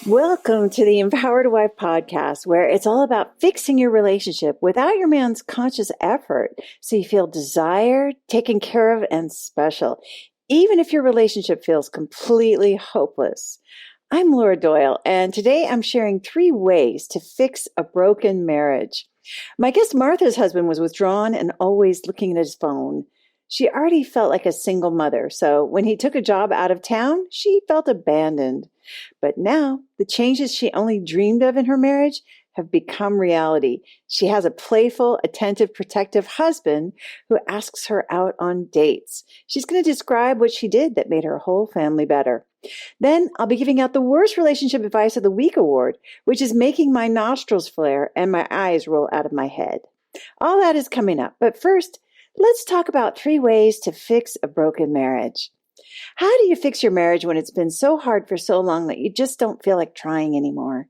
Welcome to the Empowered Wife podcast, where it's all about fixing your relationship without your man's conscious effort so you feel desired, taken care of, and special, even if your relationship feels completely hopeless. I'm Laura Doyle, and today I'm sharing 3 ways to fix a broken marriage. My guest Martha's husband was withdrawn and always looking at his phone. She already felt like a single mother, so when he took a job out of town, she felt abandoned. But now, the changes she only dreamed of in her marriage have become reality. She has a playful, attentive, protective husband who asks her out on dates. She's going to describe what she did that made her whole family better. Then I'll be giving out the Worst Relationship Advice of the Week award, which is making my nostrils flare and my eyes roll out of my head. All that is coming up. But first, let's talk about 3 ways to fix a broken marriage. How do you fix your marriage when it's been so hard for so long that you just don't feel like trying anymore?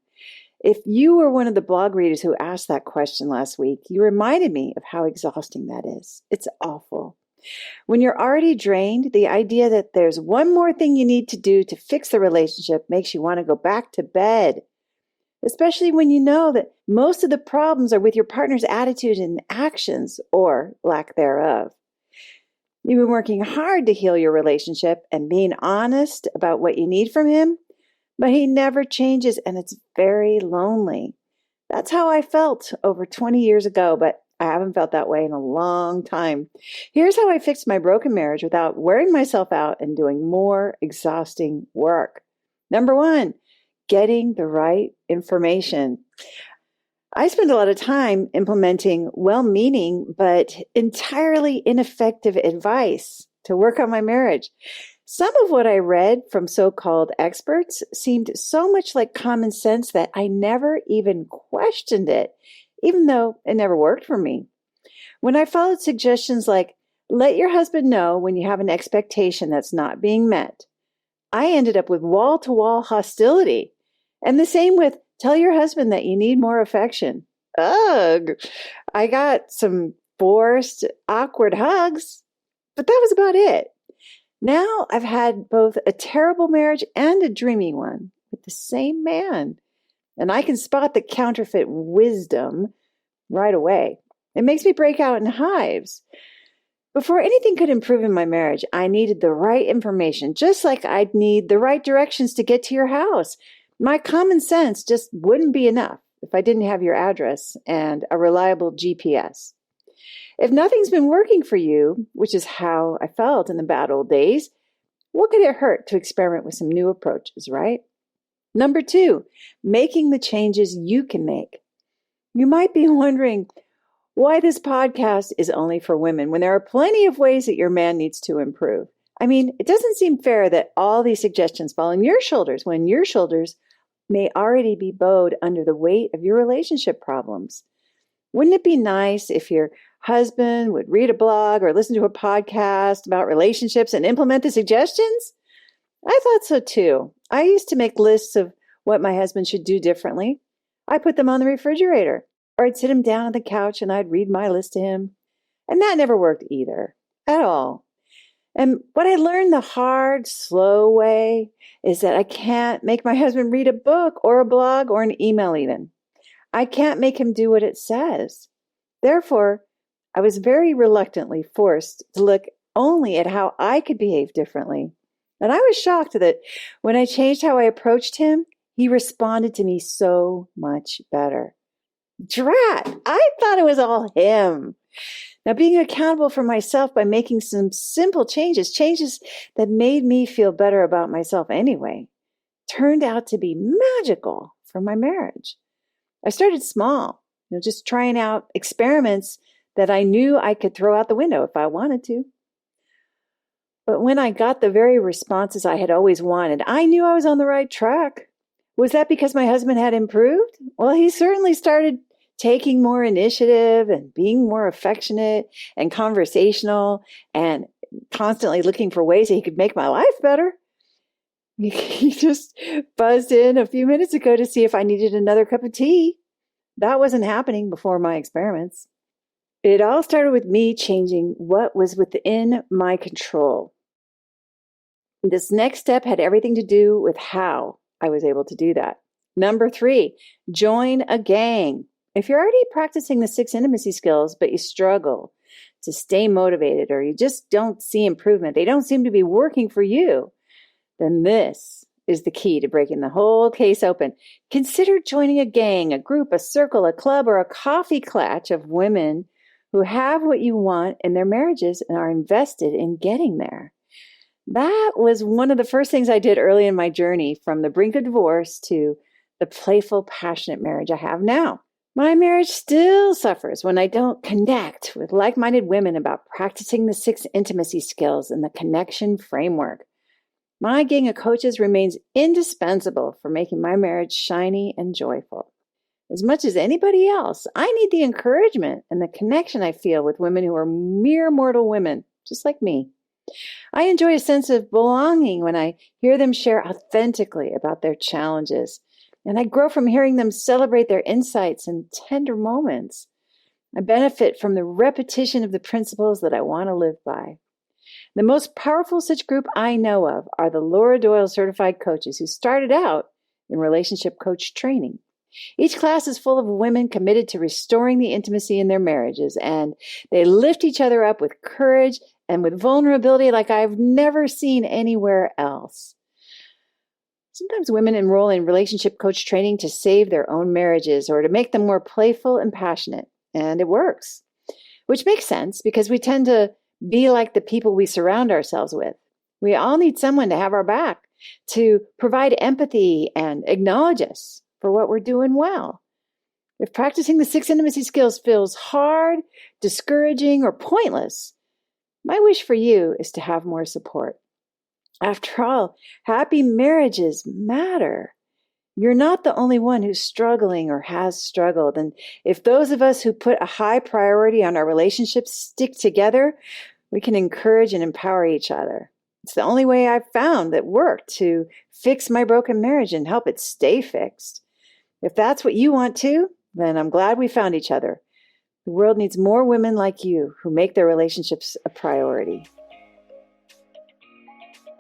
If you were one of the blog readers who asked that question last week, you reminded me of how exhausting that is. It's awful. When you're already drained, the idea that there's one more thing you need to do to fix the relationship makes you want to go back to bed, especially when you know that most of the problems are with your partner's attitude and actions or lack thereof. You've been working hard to heal your relationship and being honest about what you need from him, but he never changes and it's very lonely. That's how I felt over 20 years ago, but I haven't felt that way in a long time. Here's how I fixed my broken marriage without wearing myself out and doing more exhausting work. Number 1, getting the right information. I spend a lot of time implementing well-meaning but entirely ineffective advice to work on my marriage. Some of what I read from so-called experts seemed so much like common sense that I never even questioned it, even though it never worked for me. When I followed suggestions like, let your husband know when you have an expectation that's not being met, I ended up with wall-to-wall hostility. And the same with tell your husband that you need more affection. Ugh! I got some forced, awkward hugs, but that was about it. Now I've had both a terrible marriage and a dreamy one with the same man, and I can spot the counterfeit wisdom right away. It makes me break out in hives. Before anything could improve in my marriage, I needed the right information, just like I'd need the right directions to get to your house. My common sense just wouldn't be enough if I didn't have your address and a reliable GPS. If nothing's been working for you, which is how I felt in the bad old days, what could it hurt to experiment with some new approaches, right? Number 2, making the changes you can make. You might be wondering why this podcast is only for women when there are plenty of ways that your man needs to improve. I mean, it doesn't seem fair that all these suggestions fall on your shoulders when your shoulders may already be bowed under the weight of your relationship problems. Wouldn't it be nice if your husband would read a blog or listen to a podcast about relationships and implement the suggestions? I thought so too. I used to make lists of what my husband should do differently. I put them on the refrigerator, or I'd sit him down on the couch and I'd read my list to him. And that never worked either, at all. And what I learned the hard, slow way is that I can't make my husband read a book or a blog or an email even. I can't make him do what it says. Therefore, I was very reluctantly forced to look only at how I could behave differently. And I was shocked that when I changed how I approached him, he responded to me so much better. Drat! I thought it was all him. Now, being accountable for myself by making some simple changes that made me feel better about myself anyway, turned out to be magical for my marriage. I started small, just trying out experiments that I knew I could throw out the window if I wanted to. But when I got the very responses I had always wanted, I knew I was on the right track. Was that because my husband had improved? Well, he certainly started taking more initiative and being more affectionate and conversational and constantly looking for ways that he could make my life better. He just buzzed in a few minutes ago to see if I needed another cup of tea. That wasn't happening before my experiments. It all started with me changing what was within my control. This next step had everything to do with how I was able to do that. Number 3, join a gang. If you're already practicing the 6 intimacy skills, but you struggle to stay motivated or you just don't see improvement, they don't seem to be working for you, then this is the key to breaking the whole case open. Consider joining a gang, a group, a circle, a club, or a coffee klatch of women who have what you want in their marriages and are invested in getting there. That was one of the first things I did early in my journey, from the brink of divorce to the playful, passionate marriage I have now. My marriage still suffers when I don't connect with like-minded women about practicing the 6 intimacy skills and the connection framework. My gang of coaches remains indispensable for making my marriage shiny and joyful. As much as anybody else, I need the encouragement and the connection I feel with women who are mere mortal women, just like me. I enjoy a sense of belonging when I hear them share authentically about their challenges, and I grow from hearing them celebrate their insights and tender moments. I benefit from the repetition of the principles that I want to live by. The most powerful such group I know of are the Laura Doyle certified coaches who started out in relationship coach training. Each class is full of women committed to restoring the intimacy in their marriages, and they lift each other up with courage and with vulnerability like I've never seen anywhere else. Sometimes women enroll in relationship coach training to save their own marriages or to make them more playful and passionate, and it works, which makes sense because we tend to be like the people we surround ourselves with. We all need someone to have our back, to provide empathy and acknowledge us for what we're doing well. If practicing the 6 intimacy skills feels hard, discouraging, or pointless, my wish for you is to have more support. After all, happy marriages matter. You're not the only one who's struggling or has struggled. And if those of us who put a high priority on our relationships stick together, we can encourage and empower each other. It's the only way I've found that worked to fix my broken marriage and help it stay fixed. If that's what you want too, then I'm glad we found each other. The world needs more women like you who make their relationships a priority.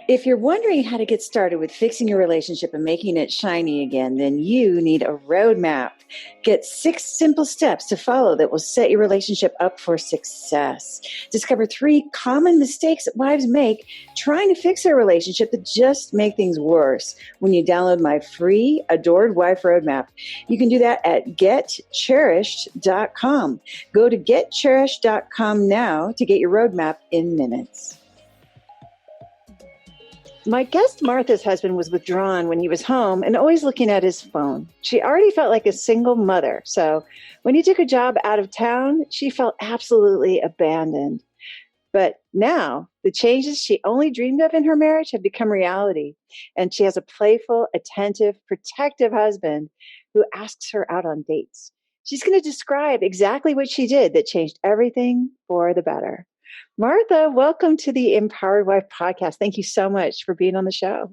If you're wondering how to get started with fixing your relationship and making it shiny again, then you need a roadmap. Get 6 simple steps to follow that will set your relationship up for success. Discover 3 common mistakes that wives make trying to fix their relationship that just make things worse when you download my free Adored Wife Roadmap. You can do that at getcherished.com. Go to getcherished.com now to get your roadmap in minutes. My guest Martha's husband was withdrawn when he was home and always looking at his phone. She already felt like a single mother, so when he took a job out of town, she felt absolutely abandoned. But now, the changes she only dreamed of in her marriage have become reality, and she has a playful, attentive, protective husband who asks her out on dates. She's going to describe exactly what she did that changed everything for the better. Martha, welcome to the Empowered Wife podcast. Thank you so much for being on the show.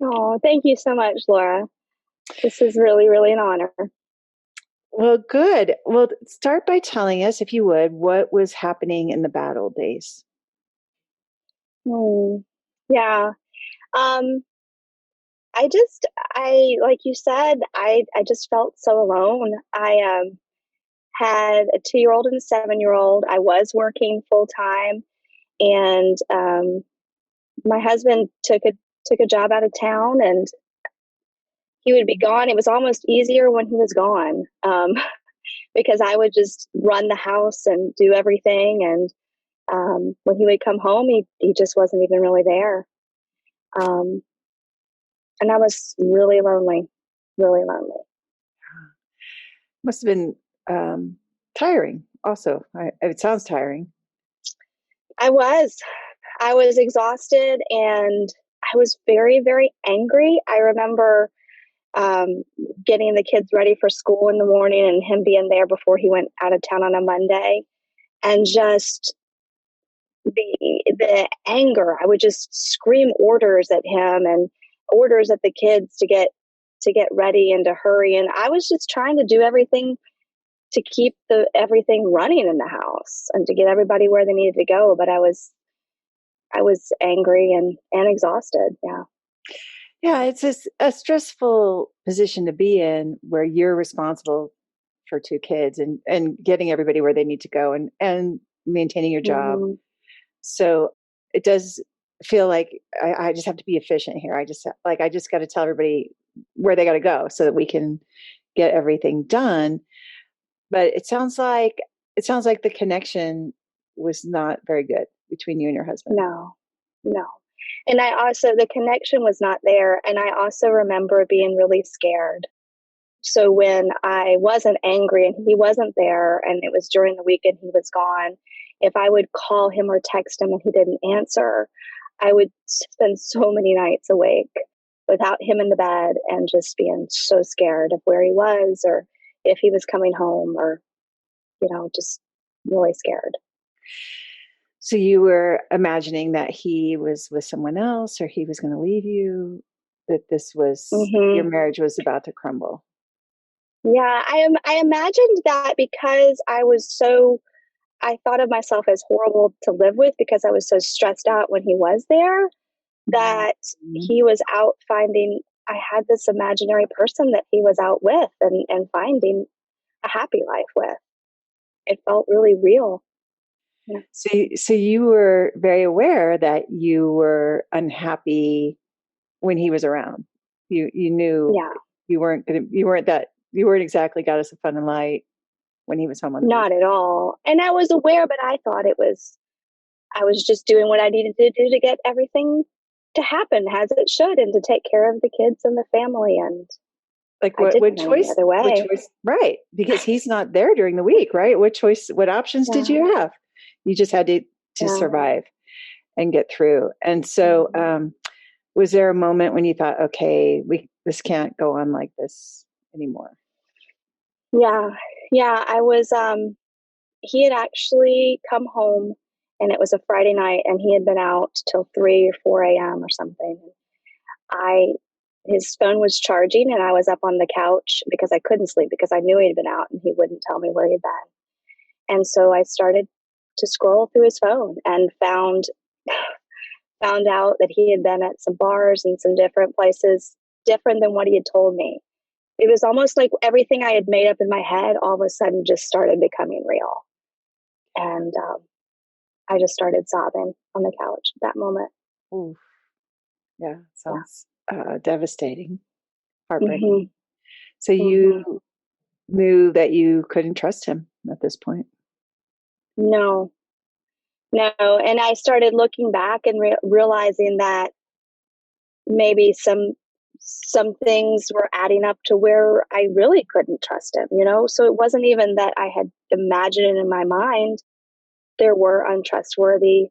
Oh, thank you so much, Laura. This is really, really an honor. Well, good. Well, start by telling us, if you would, what was happening in the bad old days. Yeah. Like you said, I just felt so alone. I had a 2-year-old and a 7-year-old. I was working full time, and my husband took a job out of town, and he would be gone. It was almost easier when he was gone, because I would just run the house and do everything. And when he would come home, he just wasn't even really there. And I was really lonely, really lonely. Must have been tiring also. It sounds tiring. I was exhausted, and I was very, very angry. I remember getting the kids ready for school in the morning and him being there before he went out of town on a Monday, and just the anger. I would just scream orders at him and orders at the kids to get ready and to hurry. And I was just trying to do everything to keep everything running in the house and to get everybody where they needed to go. But I was angry and exhausted. Yeah. Yeah, it's a stressful position to be in where you're responsible for two kids and getting everybody where they need to go and maintaining your job. Hmm. So it does feel like I just have to be efficient here. I just got to tell everybody where they got to go so that we can get everything done. But it sounds like the connection was not very good between you and your husband. No, no. And the connection was not there. And I also remember being really scared. So when I wasn't angry and he wasn't there, and it was during the week and he was gone, if I would call him or text him and he didn't answer, I would spend so many nights awake without him in the bed and just being so scared of where he was or if he was coming home or, just really scared. So you were imagining that he was with someone else or he was going to leave you, that your Hmm. marriage was about to crumble. Yeah, I imagined that because I thought of myself as horrible to live with because I was so stressed out when he was there that Mhm. he was out finding. I had this imaginary person that he was out with and finding a happy life with. It felt really real. Yeah. So you were very aware that you were unhappy when he was around. You knew Yeah, you weren't exactly goddess of fun and light when he was home on the weekend. not at all. And I was aware, but I was just doing what I needed to do to get everything to happen as it should and to take care of the kids and the family. And Like I what didn't know any choice? other What way. choice? Right, because he's not there during the week, right? What options did Yeah. you have? You just had to Yeah. survive and get through. And so, Mhm. was there a moment when you thought, okay, we this can't go on like this anymore? Yeah. Yeah. He had actually come home and it was a Friday night and he had been out till 3 or 4 a.m. or something. I, his phone was charging and I was up on the couch because I couldn't sleep because I knew he'd been out and he wouldn't tell me where he'd been. And so I started to scroll through his phone and found out that he had been at some bars and some different places different than what he had told me. It was almost like everything I had made up in my head all of a sudden just started becoming real. And I just started sobbing on the couch at that moment. Ooh, yeah, Yeah. sounds devastating, Hmm. heartbreaking. So you Hmm. knew that you couldn't trust him at this point. No, no. And I started looking back and realizing that maybe some things were adding up to where I really couldn't trust him. So it wasn't even that I had imagined it in my mind. There were untrustworthy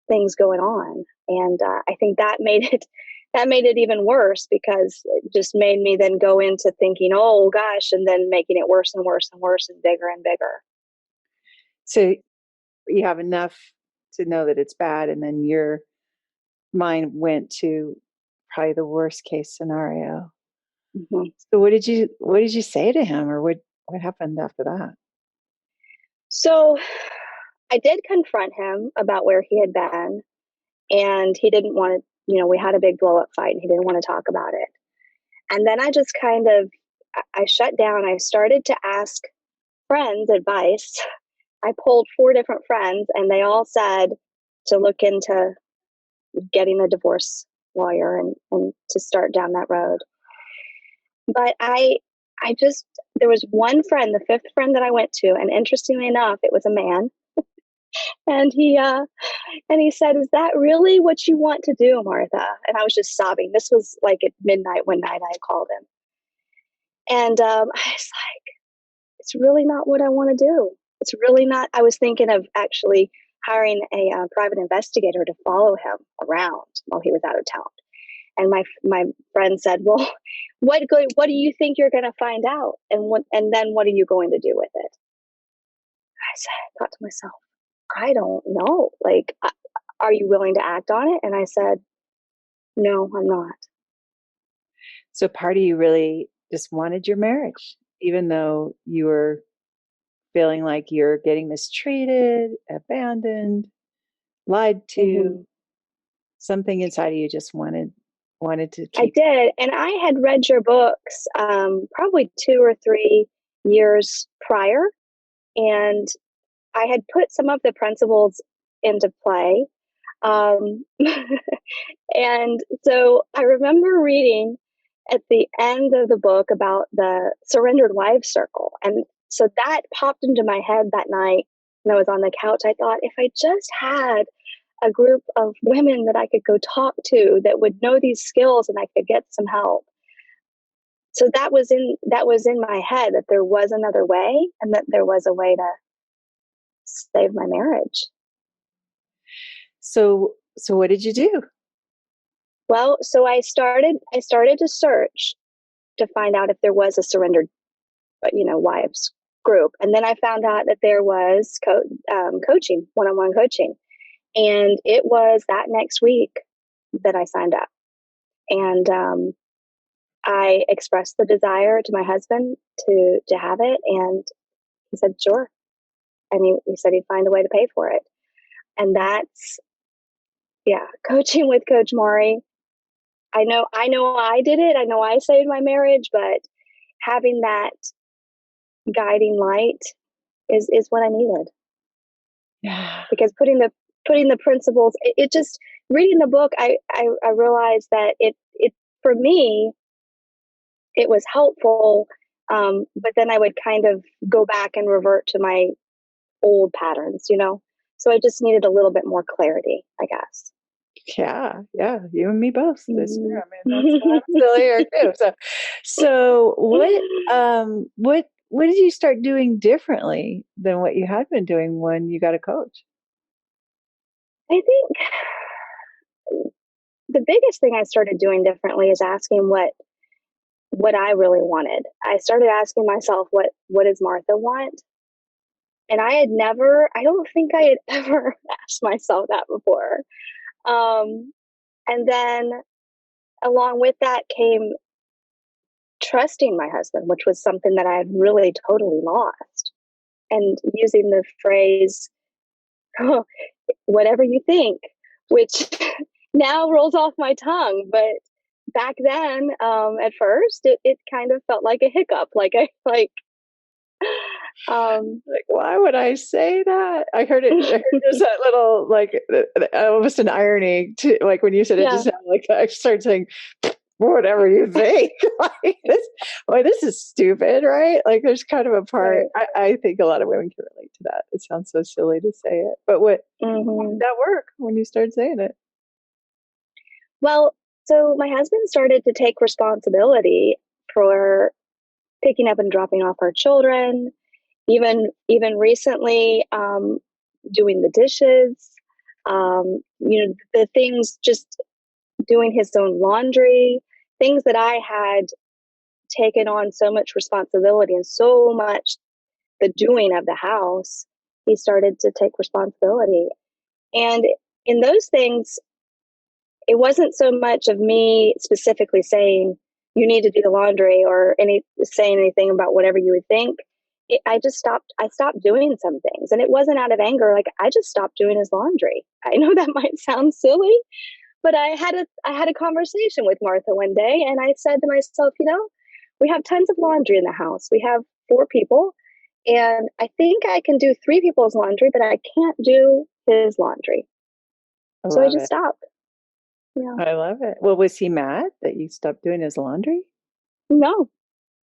things going on, and I think that made it even worse because it just made me then go into thinking, oh gosh, and then making it worse and worse and worse and bigger and bigger. So you have enough to know that it's bad, and then your mind went to probably the worst case scenario. Hmm. So what did you say to him, or what happened after that? So I did confront him about where he had been, and he didn't want to. We had a big blow up fight, and he didn't want to talk about it. And then I just kind of I shut down. I started to ask friends advice. I pulled 4 different friends, and they all said to look into getting a divorce lawyer and to start down that road. But I just there was one friend, the fifth friend that I went to, and interestingly enough, it was a man, and he said, "Is that really what you want to do, Martha?" And I was just sobbing. This was like at midnight one night I called him, and I was like, "It's really not what I want to do. It's really not." I was thinking of actually hiring a private investigator to follow him around while he was out of town. And my friend said, "Well, what do you think you're going to find out, and then what are you going to do with it?" I thought to myself, "I don't know. Like, are you willing to act on it?" And I said, "No, I'm not." So part of you really just wanted your marriage, even though you were feeling like you're getting mistreated, abandoned, lied to. Hmm. Something inside of you just wanted wanted to I keep. did. And I had read your books probably 2 or 3 years prior. And I had put some of the principles into play. Um, and so I remember reading at the end of the book about the surrendered wives circle. And so that popped into my head that night when I was on the couch. I thought, if I just had a group of women that I could go talk to that would know these skills and I could get some help. So that was in my head, that there was another way and that there was a way to save my marriage. So what did you do? Well, so I started to search to find out if there was a surrendered, wives group, and then I found out that there was coaching, one-on-one coaching, and it was that next week that I signed up, and I expressed the desire to my husband to have it, and he said sure, and he said he'd find a way to pay for it, and that's, yeah, coaching with Coach Maury. I know I did it. I know I saved my marriage, but having that guiding light is what I needed, Yeah. because putting the principles, it just, reading the book, I realized that it for me it was helpful, but then I would kind of go back and revert to my old patterns. So I just needed a little bit more clarity, I guess. Yeah, yeah, you and me both this year. I mean, that's why I'm Mm-hmm. still here too. So what did you start doing differently than what you had been doing when you got a coach? I think the biggest thing I started doing differently is asking what I really wanted. I started asking myself, what does Martha want? And I don't think I had ever asked myself that before. Um, and then along with that came trusting my husband, which was something that I had really totally lost. And using the phrase, oh, whatever you think, which now rolls off my tongue. But back then, at first, it kind of felt like a hiccup, um, Like, why would I say that? I heard there's that little, like, almost an irony to, like, when you said it yeah, just sounded like I started saying, whatever you think. Like, this is stupid, right? Like, there's kind of a part, right. I think a lot of women can relate to that. It sounds so silly to say it, but how did Hmm. that work when you started saying it? Well, so my husband started to take responsibility for picking up and dropping off our children, even recently, doing the dishes, the things, just doing his own laundry, things that I had taken on so much responsibility and so much the doing of the house. He started to take responsibility. And in those things, it wasn't so much of me specifically saying, you need to do the laundry, or saying anything about whatever you would think. I stopped doing some things, and it wasn't out of anger. Like, I just stopped doing his laundry. I know that might sound silly, but I had a conversation with Martha one day, and I said to myself, we have tons of laundry in the house. We have 4 people, and I think I can do 3 people's laundry, but I can't do his laundry. I So I love just it. stopped. Yeah. I love it. Well, was he mad that you stopped doing his laundry? No,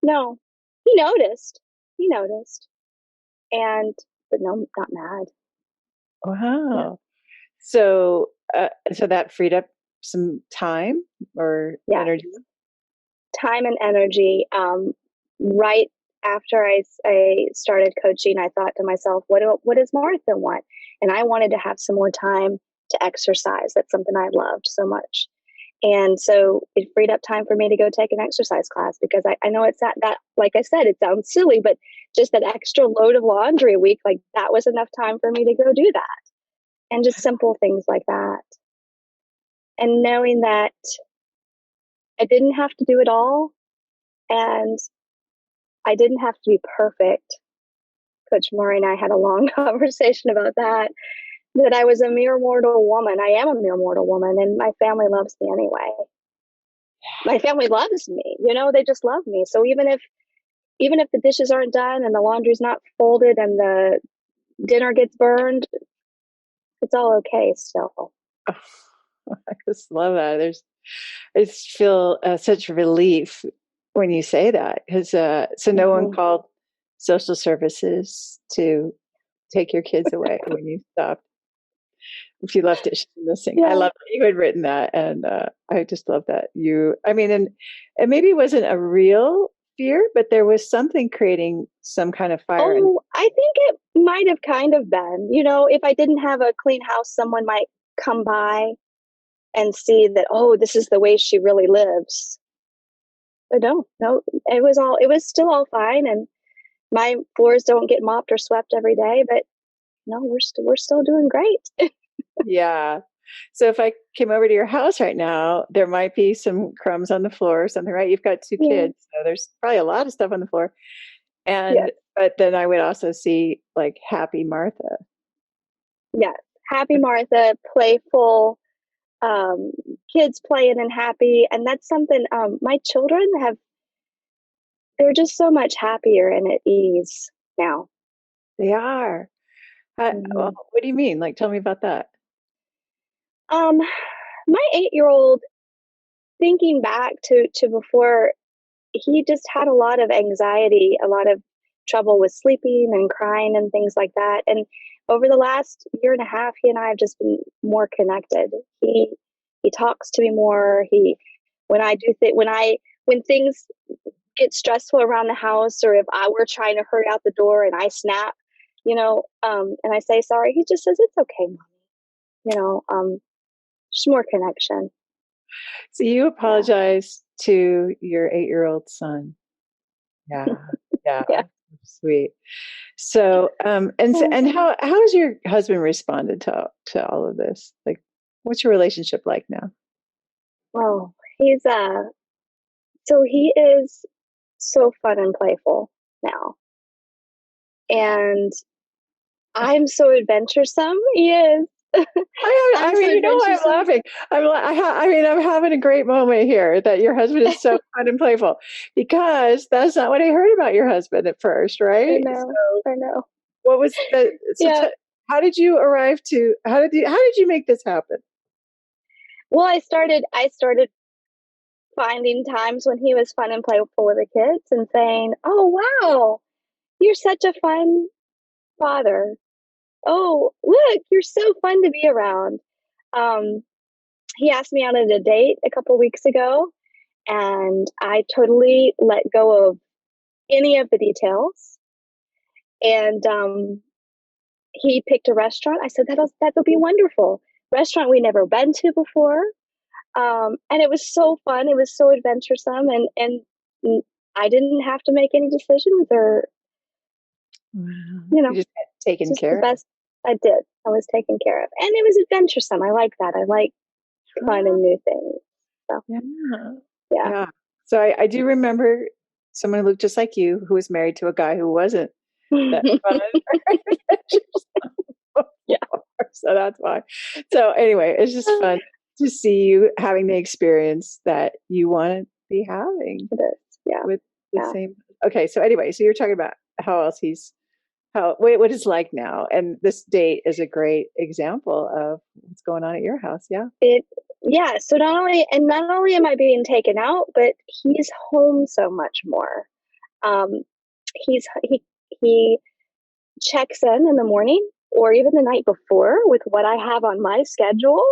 no. He noticed. He noticed. And but no, not mad. Yeah. Wow. So that freed up some time or Yes. energy. Time and energy. Right after I started coaching, I thought to myself, what does Martha want? And I wanted to have some more time to exercise. That's something I loved so much. And so it freed up time for me to go take an exercise class, because I know it's that, like I said, it sounds silly, but just that extra load of laundry a week, like, that was enough time for me to go do that. And just simple things like that. And knowing that I didn't have to do it all, and I didn't have to be perfect. Coach Maury and I had a long conversation about that I was a mere mortal woman. I am a mere mortal woman, and my family loves me anyway. My family loves me, they just love me. So even if the dishes aren't done and the laundry's not folded and the dinner gets burned, it's all okay still. I just love that. I just feel such relief when you say that because so no one Hmm. called social services to take your kids away when you stopped. If you left dishes missing, I Yeah. love that you had written that, and I just love that you. I mean, and maybe it wasn't a real fear, but there was something creating some kind of fire. Oh, I think it might have kind of been. If I didn't have a clean house, someone might come by and see that, oh, this is the way she really lives. But no, it was still all fine. And my floors don't get mopped or swept every day, but no, we're still doing great. Yeah. So if I came over to your house right now, there might be some crumbs on the floor or something, right? You've got two Yeah. kids, so there's probably a lot of stuff on the floor. Yes. And but then I would also see like happy Martha. Yes. Happy Martha, playful, um, kids playing and happy. And that's something my children they're just so much happier and at ease now. They are. Well, Hmm. what do you mean? Like, tell me about that. Um, my 8-year old, thinking back to before, he just had a lot of anxiety, a lot of trouble with sleeping and crying and things like that. And over the last year and a half, he and I have just been more connected. He talks to me more. He when I do when things get stressful around the house, or if I were trying to hurry out the door and I snap, and I say sorry, he just says it's okay, mom. Just more connection. So you Yeah. apologize to your 8-year-old son. Yeah. Yeah. Yeah. Sweet. So, and how has your husband responded to all of this? Like, what's your relationship like now? Well, so he is so fun and playful now. And I'm so adventuresome. He is. I I'm so mean, you know why I'm adventuresome. laughing? I mean, I'm having a great moment here that your husband is so fun and playful because that's not what I heard about your husband at first, I right? know. So, I know. what was the so? Yeah. How did you arrive to? How did you make this happen? Well, I started finding times when he was fun and playful with the kids and saying, "Oh, wow, you're such a fun father. Oh, look, you're so fun to be around." Um, he asked me out on a date a couple weeks ago, and I totally let go of any of the details. And he picked a restaurant. I said that'll be wonderful. Restaurant we never been to before, and it was so fun. It was so adventuresome, and I didn't have to make any decisions, or Wow. you You know, just got taken just the care of. best I did. I was taken care of, and it was adventuresome. I like that. I like fun Ah, and new things. So yeah. yeah. Yeah. So I do remember someone who looked just like you who was married to a guy who wasn't that fun. Yeah, So that's why. So anyway, it's just fun to see you having the experience that you want to be having it is. Yeah, with the yeah. same. Okay. So anyway, so you're talking about how else what it's like now. And this date is a great example of what's going on at your house. Yeah. It Yeah, so not only am I being taken out, but he's home so much more. Um, he checks in the morning or even the night before with what I have on my schedule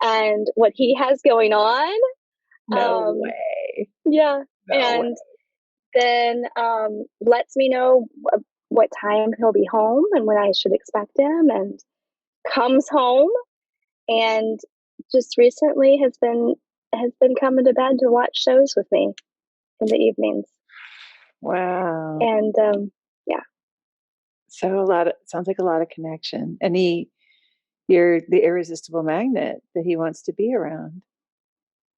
and what he has going on. No Um, way. yeah, No way. and then lets me know what time he'll be home and when I should expect him, and comes home and just recently has been coming to bed to watch shows with me in the evenings. Wow. And yeah, So sounds like a lot of connection. And you're the irresistible magnet that he wants to be around.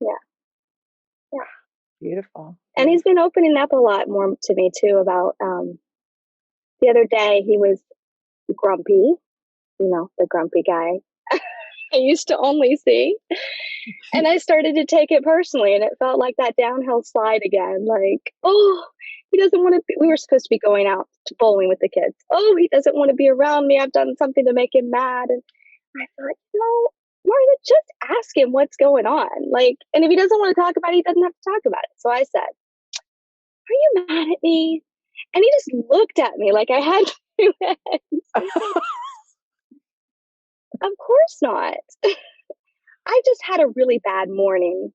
yeah, yeah. Beautiful. And he's Beautiful. been opening up a lot more to me too about the other day he was grumpy, the grumpy guy I used to only see. And I started to take it personally, and it felt like that downhill slide again. Like, oh, he doesn't want to be, we were supposed to be going out to bowling with the kids. Oh, he doesn't want to be around me. I've done something to make him mad. And I thought, Martha, just ask him what's going on. Like, and if he doesn't want to talk about it, he doesn't have to talk about it. So I said, are you mad at me? And he just looked at me like I had two heads. Of course not. I just had a really bad morning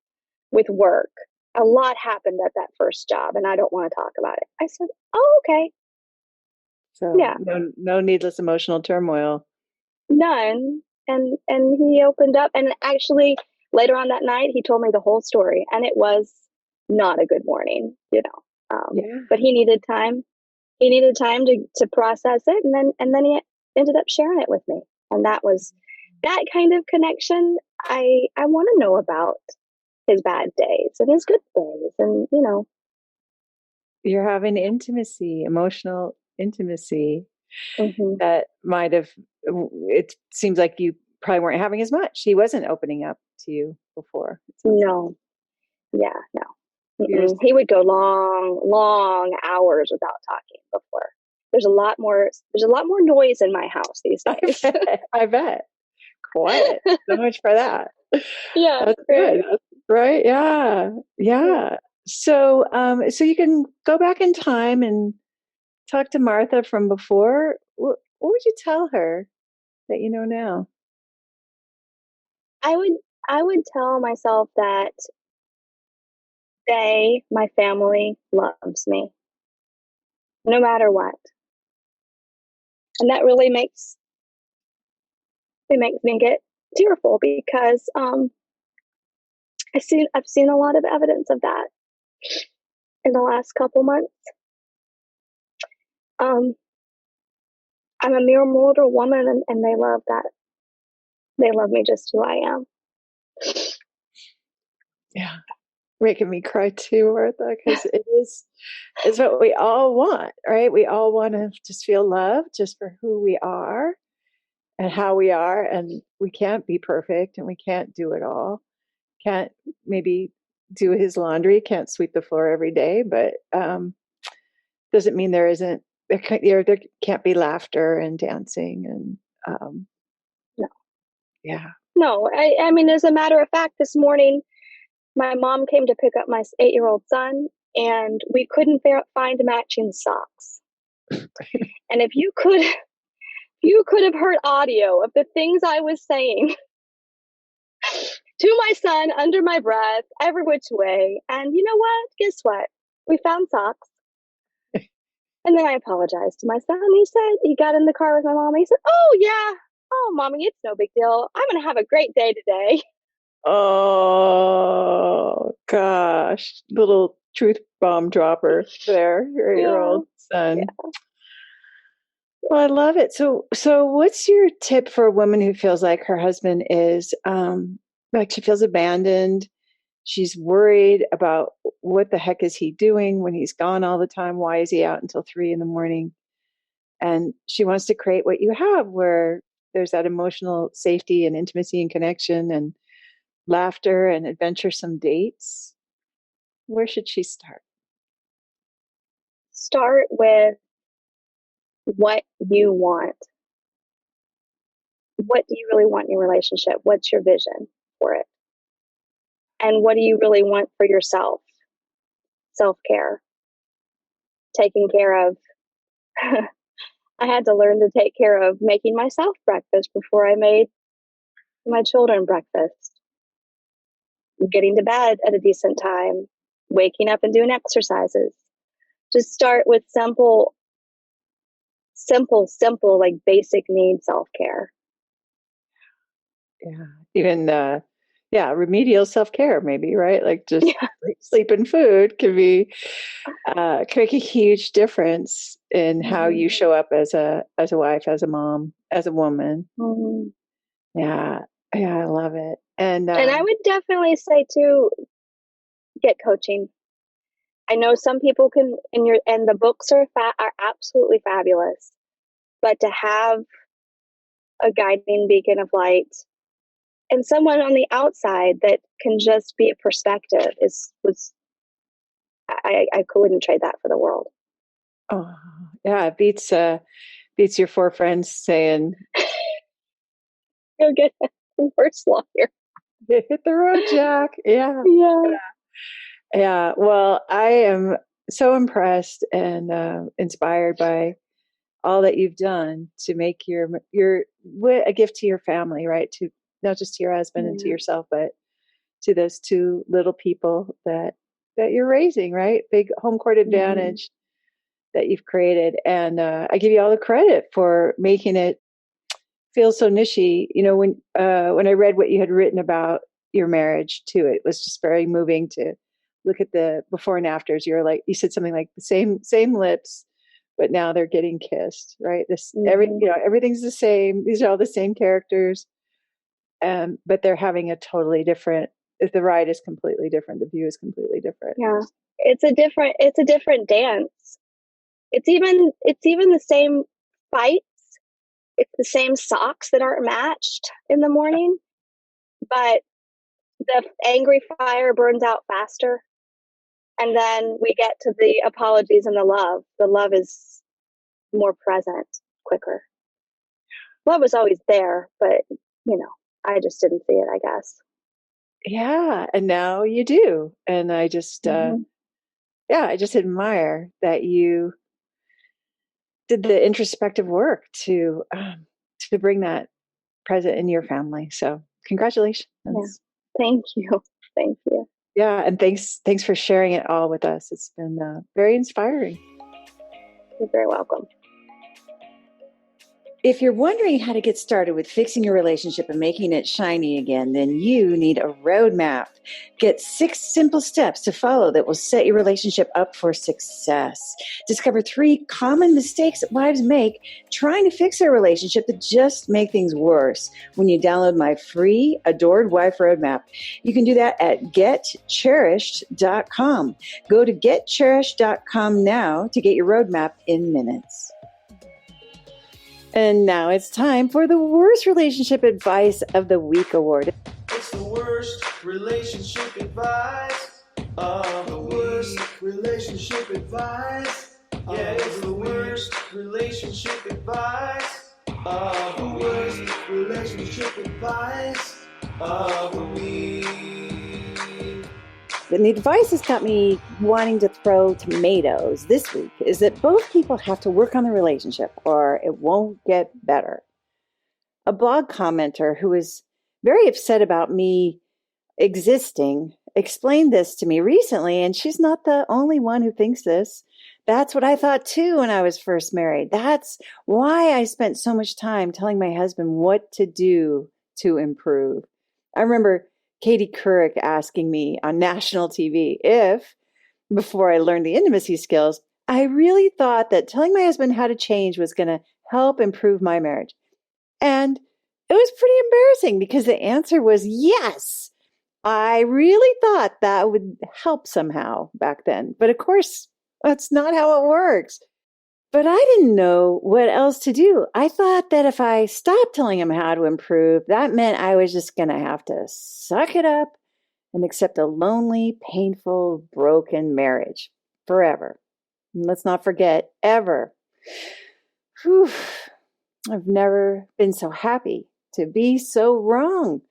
with work. A lot happened at that first job, and I don't want to talk about it. I said, oh, okay. So Yeah, no needless emotional turmoil. none. And he opened up, and actually later on that night, he told me the whole story, and it was not a good morning, Yeah. but he needed time. He needed time to process it, and then he ended up sharing it with me. And that was that kind of connection I want to know about his bad days and his good days, and You're having intimacy, emotional intimacy mm-hmm. that might have, it seems like you probably weren't having as much. He wasn't opening up to you before. It sounds like No, yeah, no. yours. He would go long hours without talking before. There's a lot more noise in my house these days. I bet. Quiet. So much for that. Yeah, That's right. good. Right. Yeah. Yeah. Yeah. So, so you can go back in time and talk to Martha from before. What would you tell her that you know now? I would tell myself that my family loves me no matter what. And that really makes me get tearful because I've seen a lot of evidence of that in the last couple months. Um, I'm a mere mortal woman, and they love that. They love me just who I am. Yeah. Making me cry too, Martha, because it's what we all want, right? We all want to just feel loved just for who we are and how we are. And we can't be perfect and we can't do it all. Can't maybe do his laundry, can't sweep the floor every day, but doesn't mean there can't be laughter and dancing and No, yeah. no. I mean, as a matter of fact, this morning my mom came to pick up my 8-year-old son, and we couldn't find matching socks. And if you could have heard audio of the things I was saying to my son under my breath, every which way. And you know what? Guess what? We found socks. And then I apologized to my son. He said, he got in the car with my mom. He said, oh, yeah. Oh, mommy, it's no big deal. I'm going to have a great day today. Oh gosh, little truth bomb dropper there, your 8 year Yeah. old son. Yeah. Well, I love it. So what's your tip for a woman who feels like her husband is like she feels abandoned? She's worried about what the heck is he doing when he's gone all the time? Why is he out until 3 in the morning? And she wants to create what you have where there's that emotional safety and intimacy and connection and laughter and adventuresome dates. Where should she start? Start with what you want. What do you really want in your relationship? What's your vision for it? And what do you really want for yourself? Self care, taking care of. I had to learn to take care of making myself breakfast before I made my children breakfast, getting to bed at a decent time, waking up and doing exercises. Just start with simple, like basic need self care. Yeah. Even yeah, remedial self-care maybe, right? Like just Yeah. sleep and food can make a huge difference in how Mm-hmm. you show up as a wife, as a mom, as a woman. Mm-hmm. Yeah. Yeah, I love it. And And I would definitely say too, get coaching. I know some people can, and the books are absolutely fabulous, but to have a guiding beacon of light and someone on the outside that can just be a perspective I couldn't trade that for the world. Oh, yeah, it beats your four friends saying, Go get a worse lawyer. hit the road, Jack. Yeah. Yeah. Yeah. Well, I am so impressed and inspired by all that you've done to make your a gift to your family, right? To not just to your husband and to Yeah. yourself, but to those two little people that you're raising, right? Big home court advantage that you've created. And I give you all the credit for making it feel so nichey. You know, when I read what you had written about your marriage too, it was just very moving to look at the before and afters. You're like, you said something like the same lips, but now they're getting kissed, right? Everything's the same. These are all the same characters, but they're having a totally different. If the ride is completely different, the view is completely different. Yeah. It's a different dance. It's even the same fights. It's the same socks that aren't matched in the morning, but the angry fire burns out faster. And then we get to the apologies and the love. The love is more present, quicker. Love was always there, but I just didn't see it, I guess. Yeah, and now you do, and I just I just admire that you did the introspective work to bring that present in your family. So congratulations. Yeah. Thank you. Thank you. Yeah, and thanks for sharing it all with us. It's been very inspiring. You're very welcome. If you're wondering how to get started with fixing your relationship and making it shiny again, then you need a roadmap. Get 6 simple steps to follow that will set your relationship up for success. Discover 3 common mistakes that wives make trying to fix their relationship that just make things worse when you download my free Adored Wife Roadmap. You can do that at getcherished.com. Go to getcherished.com now to get your roadmap in minutes. And now it's time for the Worst Relationship Advice of the Week award. It's the worst relationship advice of the worst relationship advice. Yeah, it's the worst relationship advice of the worst relationship advice of the week. And the advice has got me wanting to throw tomatoes this week is that both people have to work on the relationship or it won't get better. A blog commenter who was very upset about me existing explained this to me recently, and she's not the only one who thinks this. That's what I thought too when I was first married. That's why I spent so much time telling my husband what to do to improve. I remember Katie Couric asking me on national TV if, before I learned the intimacy skills, I really thought that telling my husband how to change was going to help improve my marriage. And it was pretty embarrassing because the answer was yes. I really thought that would help somehow back then. But of course, that's not how it works. But I didn't know what else to do. I thought that if I stopped telling him how to improve, that meant I was just going to have to suck it up and accept a lonely, painful, broken marriage forever. And let's not forget, ever. Whew. I've never been so happy to be so wrong.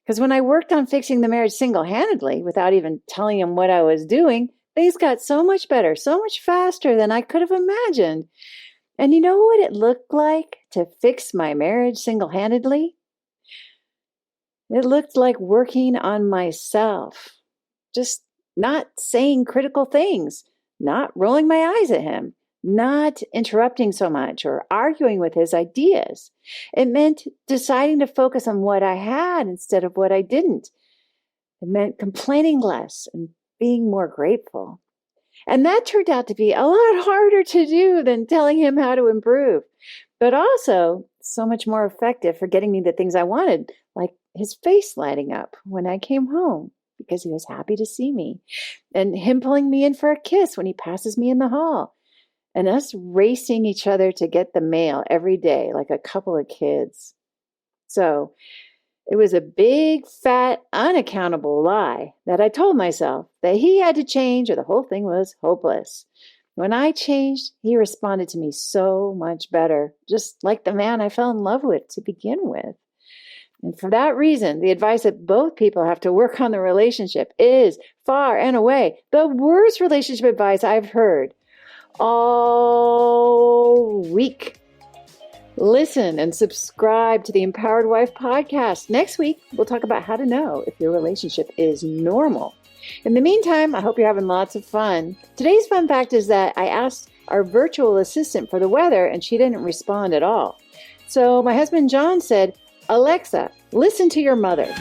Because when I worked on fixing the marriage single-handedly, without even telling him what I was doing, things got so much better, so much faster than I could have imagined. And you know what it looked like to fix my marriage single-handedly? It looked like working on myself, just not saying critical things, not rolling my eyes at him, not interrupting so much or arguing with his ideas. It meant deciding to focus on what I had instead of what I didn't. It meant complaining less and being more grateful. And that turned out to be a lot harder to do than telling him how to improve, but also so much more effective for getting me the things I wanted, like his face lighting up when I came home because he was happy to see me, and him pulling me in for a kiss when he passes me in the hall, and us racing each other to get the mail every day like a couple of kids. So It was a big, fat, unaccountable lie that I told myself that he had to change or the whole thing was hopeless. When I changed, he responded to me so much better, just like the man I fell in love with to begin with. And for that reason, the advice that both people have to work on the relationship is far and away the worst relationship advice I've heard all week. Listen and subscribe to the Empowered Wife podcast. Next week, we'll talk about how to know if your relationship is normal. In the meantime, I hope you're having lots of fun. Today's fun fact is that I asked our virtual assistant for the weather and she didn't respond at all. So my husband John said, Alexa, listen to your mother.